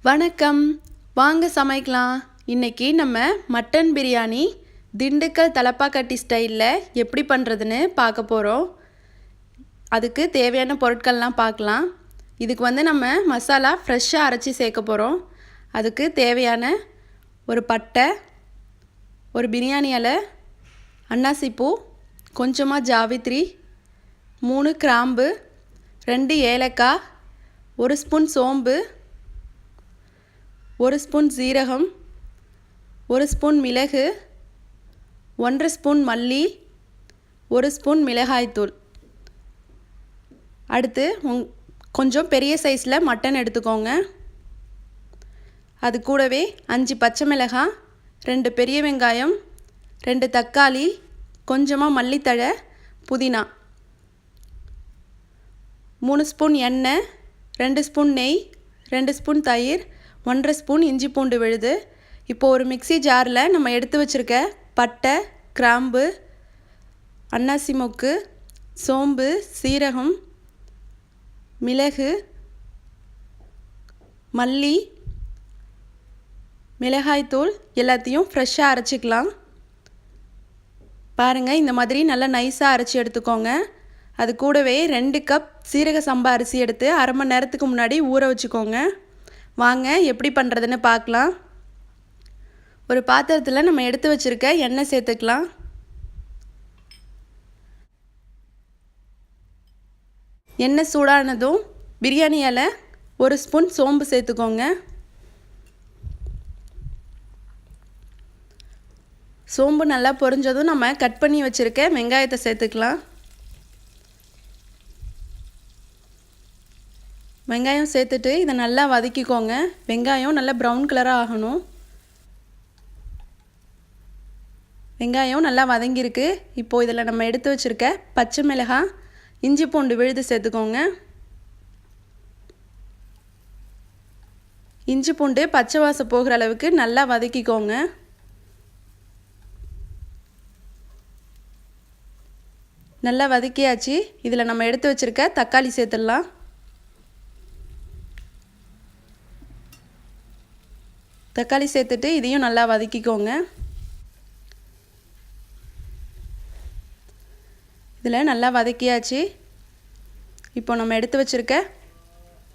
வணக்கம். வாங்க சமைக்கலாம். இன்னைக்கு நம்ம மட்டன் பிரியாணி திண்டுக்கல் தலப்பாக்கட்டி ஸ்டைலில் எப்படி பண்ணுறதுன்னு பார்க்க போகிறோம். அதுக்கு தேவையான பொருட்கள்லாம் பார்க்கலாம். இதுக்கு நம்ம மசாலா ஃப்ரெஷ்ஷாக அரைச்சி சேர்க்க போகிறோம். அதுக்கு தேவையான ஒரு பட்டை, ஒரு பிரியாணி இலை, அன்னாசிப்பூ, கொஞ்சமாக ஜாவித்ரி, 3 கிராம்பு, 2 ஏலக்காய், 1 ஸ்பூன் சோம்பு, 1 ஸ்பூன் சீரகம், 1 ஸ்பூன் மிளகு, 1 ஸ்பூன் மல்லி, 1 ஸ்பூன் மிளகாய்த்தூள். அடுத்து கொஞ்சம் பெரிய சைஸில் மட்டன் எடுத்துக்கோங்க. அது கூடவே 5 பச்சை மிளகாய், 2 பெரிய வெங்காயம், 2 தக்காளி, கொஞ்சமாக மல்லித்தழை, புதினா, 3 ஸ்பூன் எண்ணெய், 2 ஸ்பூன் நெய், 2 ஸ்பூன் தயிர், 1/2 ஸ்பூன் இஞ்சி பூண்டு விழுது. இப்போது ஒரு மிக்ஸி ஜாரில் நம்ம எடுத்து வச்சுருக்க பட்டை, கிராம்பு, அன்னாசி மொக்கு, சோம்பு, சீரகம், மிளகு, மல்லி, மிளகாய்த்தூள் எல்லாத்தையும் ஃப்ரெஷ்ஷாக அரைச்சிக்கலாம். பாருங்கள், இந்த மாதிரி நல்லா நைஸாக அரைச்சி எடுத்துக்கோங்க. அது கூடவே 2 கப் சீரக சம்பா அரிசி எடுத்து 1/2 மணி நேரத்துக்கு முன்னாடி ஊற வச்சுக்கோங்க. வாங்க எப்படி பண்ணுறதுன்னு பார்க்கலாம். ஒரு பாத்திரத்தில் நம்ம எடுத்து வச்சுருக்க எண்ணெய் சேர்த்துக்கலாம். எண்ணெய் சூடானதும் பிரியாணி இலை, 1 ஸ்பூன் சோம்பு சேர்த்துக்கோங்க. சோம்பு நல்லா பொரிஞ்சதும் நம்ம கட் பண்ணி வச்சுருக்க வெங்காயத்தை சேர்த்துக்கலாம். வெங்காயம் சேர்த்துட்டு இதை நல்லா வதக்கிக்கோங்க. வெங்காயம் நல்லா ப்ரௌன் கலராக ஆகணும். வெங்காயம் நல்லா வதங்கியிருக்கு. இப்போது இதில் நம்ம எடுத்து வச்சுருக்க பச்சை மிளகாய், இஞ்சி பூண்டு விழுது சேர்த்துக்கோங்க. இஞ்சி பூண்டு பச்சை வாசம் போகிற அளவுக்கு நல்லா வதக்கிக்கோங்க. நல்லா வதக்கியாச்சு. இதில் நம்ம எடுத்து வச்சுருக்க தக்காளி சேர்த்துடலாம். தக்காளி சேர்த்துட்டு இதையும் நல்லா வதக்கிக்கோங்க. இதில் நல்லா வதக்கியாச்சு. இப்போ நம்ம எடுத்து வச்சுருக்க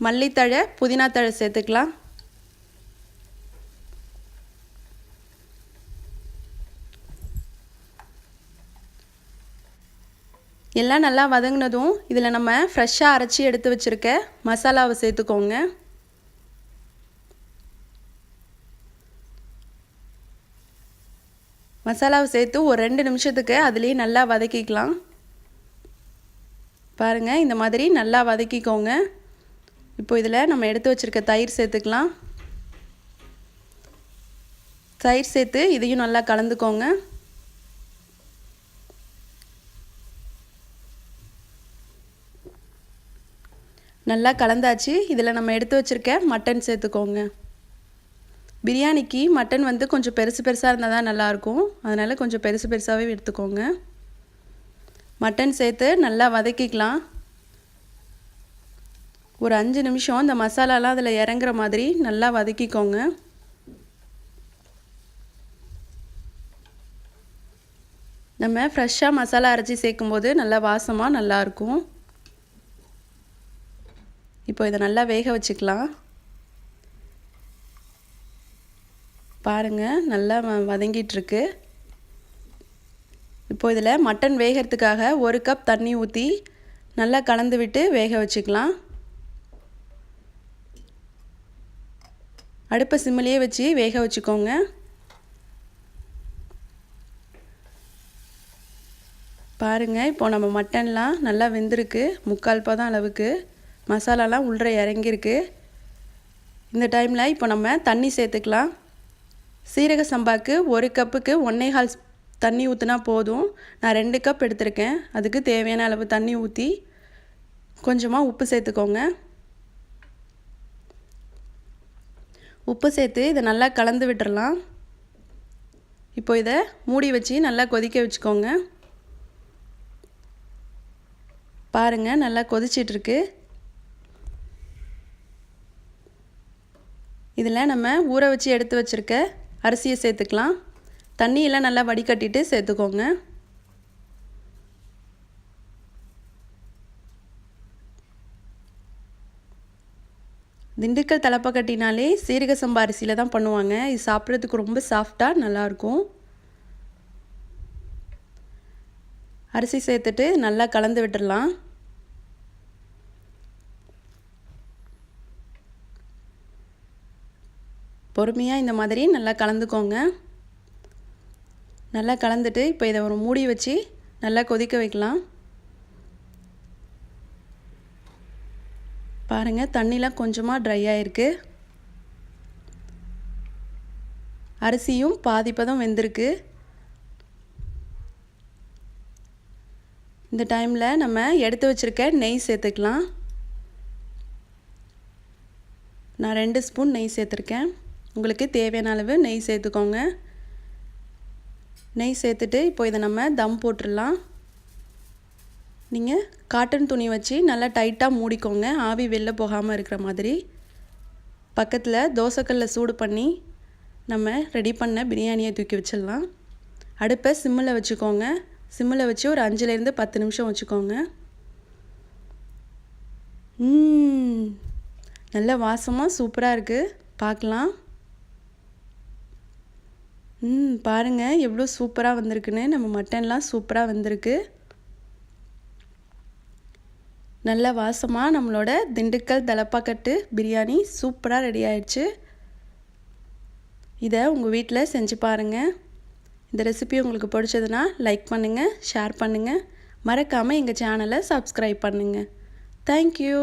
மல்லித்தழை, புதினா தழை சேர்த்துக்கலாம். எல்லாம் நல்லா வதங்கினதும் இதில் நம்ம ஃப்ரெஷ்ஷாக அரைச்சி எடுத்து வச்சுருக்க மசாலாவை சேர்த்துக்கோங்க. மசாலாவை சேர்த்து ஒரு 2 நிமிஷத்துக்கு அதுலேயே நல்லா வதக்கிக்கலாம். பாருங்கள், இந்த மாதிரி நல்லா வதக்கிக்கோங்க. இப்போ இதில் நம்ம எடுத்து வச்சுருக்க தயிர் சேர்த்துக்கலாம். தயிர் சேர்த்து இதையும் நல்லா கலந்துக்கோங்க. நல்லா கலந்தாச்சு. இதில் நம்ம எடுத்து வச்சுருக்க மட்டன் சேர்த்துக்கோங்க. பிரியாணிக்கு மட்டன் கொஞ்சம் பெருசாக இருந்தால் தான் நல்லாயிருக்கும். அதனால் கொஞ்சம் பெருசாகவே எடுத்துக்கோங்க. மட்டன் சேர்த்து நல்லா வதக்கிக்கலாம். ஒரு 5 நிமிஷம் இந்த மசாலாலாம் அதில் இறங்குற மாதிரி நல்லா வதக்கிக்கோங்க. நம்ம ஃப்ரெஷ்ஷாக மசாலா அரைச்சி சேர்க்கும்போது நல்லா வாசமாக நல்லாயிருக்கும். இப்போ இதை நல்லா வேக வச்சுக்கலாம். பாருங்கள், நல்லா வதங்கிட்டுருக்கு. இப்போ இதில் மட்டன் வேகிறதுக்காக 1 கப் தண்ணி ஊற்றி நல்லா கலந்து விட்டு வேக வச்சுக்கலாம். அடுப்பை சிம்மிலேயே வச்சு வேக வச்சுக்கோங்க. பாருங்கள், இப்போ நம்ம மட்டன்லாம் நல்லா வெந்திருக்கு. 3/4 பதம் அளவுக்கு மசாலாலாம் உள்ளே இறங்கியிருக்கு. இந்த டைமில் இப்போ நம்ம தண்ணி சேர்த்துக்கலாம். சீரக சம்பாவுக்கு 1 கப்புக்கு 1.25 தண்ணி ஊற்றினா போதும். நான் 2 கப் எடுத்திருக்கேன். அதுக்கு தேவையான அளவு தண்ணி ஊற்றி கொஞ்சமாக உப்பு சேர்த்துக்கோங்க. உப்பு சேர்த்து இதை நல்லா கலந்து விட்டுறலாம். இப்போ இதை மூடி வச்சு நல்லா கொதிக்க வச்சுக்கோங்க. பாருங்கள், நல்லா கொதிச்சிட்ருக்கு. இதில் நம்ம ஊற வச்சு எடுத்து வச்சுருக்க அரிசியை சேர்த்துக்கலாம். தண்ணியெல்லாம் நல்லா வடிகட்டிட்டு சேர்த்துக்கோங்க. திண்டுக்கல் தலப்பாக்கட்டினாலே சீரக சம்பா அரிசியில் தான் பண்ணுவாங்க. இது சாப்பிட்றதுக்கு ரொம்ப சாஃப்டாக நல்லாயிருக்கும். அரிசி சேர்த்துட்டு நல்லா கலந்து விட்டுடலாம். பொறுமையாக இந்த மாதிரி நல்லா கலந்துக்கோங்க. நல்லா கலந்துட்டு இப்போ இதை ஒரு மூடி வச்சு நல்லா கொதிக்க வைக்கலாம். பாருங்கள், தண்ணிலாம் கொஞ்சமாக ட்ரை ஆகிருக்கு. அரிசியும் பாதிப்பதம் வெந்திருக்கு. இந்த டைமில் நம்ம எடுத்து வச்சுருக்க நெய் சேர்த்துக்கலாம். நான் 2 ஸ்பூன் நெய் சேர்த்துருக்கேன். உங்களுக்கு தேவையான அளவு நெய் சேர்த்துக்கோங்க. நெய் சேர்த்துட்டு இப்போ இதை நம்ம தம் போட்டுடலாம். நீங்கள் காட்டன் துணி வச்சு நல்லா டைட்டாக மூடிக்கோங்க, ஆவி வெளில போகாமல் இருக்கிற மாதிரி. பக்கத்தில் தோசைக்கல்லை சூடு பண்ணி நம்ம ரெடி பண்ண பிரியாணியை தூக்கி வச்சிடலாம். அடுப்பை சிம்மில் வச்சுக்கோங்க. சிம்மில் வச்சு ஒரு 5லேருந்து 10 நிமிஷம் வச்சுக்கோங்க. நல்ல வாசமாக சூப்பராக இருக்குது. பார்க்கலாம். பாருங்கள் எவ்வளோ சூப்பராக வந்திருக்குன்னு. நம்ம மட்டன்லாம் சூப்பராக வந்திருக்கு. நல்ல வாசமாக நம்மளோட திண்டுக்கல் தலப்பாக்கட்டு பிரியாணி சூப்பராக ரெடி ஆயிடுச்சு. இதை உங்கள் வீட்டில் செஞ்சு பாருங்கள். இந்த ரெசிபி உங்களுக்கு பிடிச்சதுன்னா லைக் பண்ணுங்கள், ஷேர் பண்ணுங்கள். மறக்காமல் எங்கள் சேனலை சப்ஸ்கிரைப் பண்ணுங்கள். தேங்க்யூ.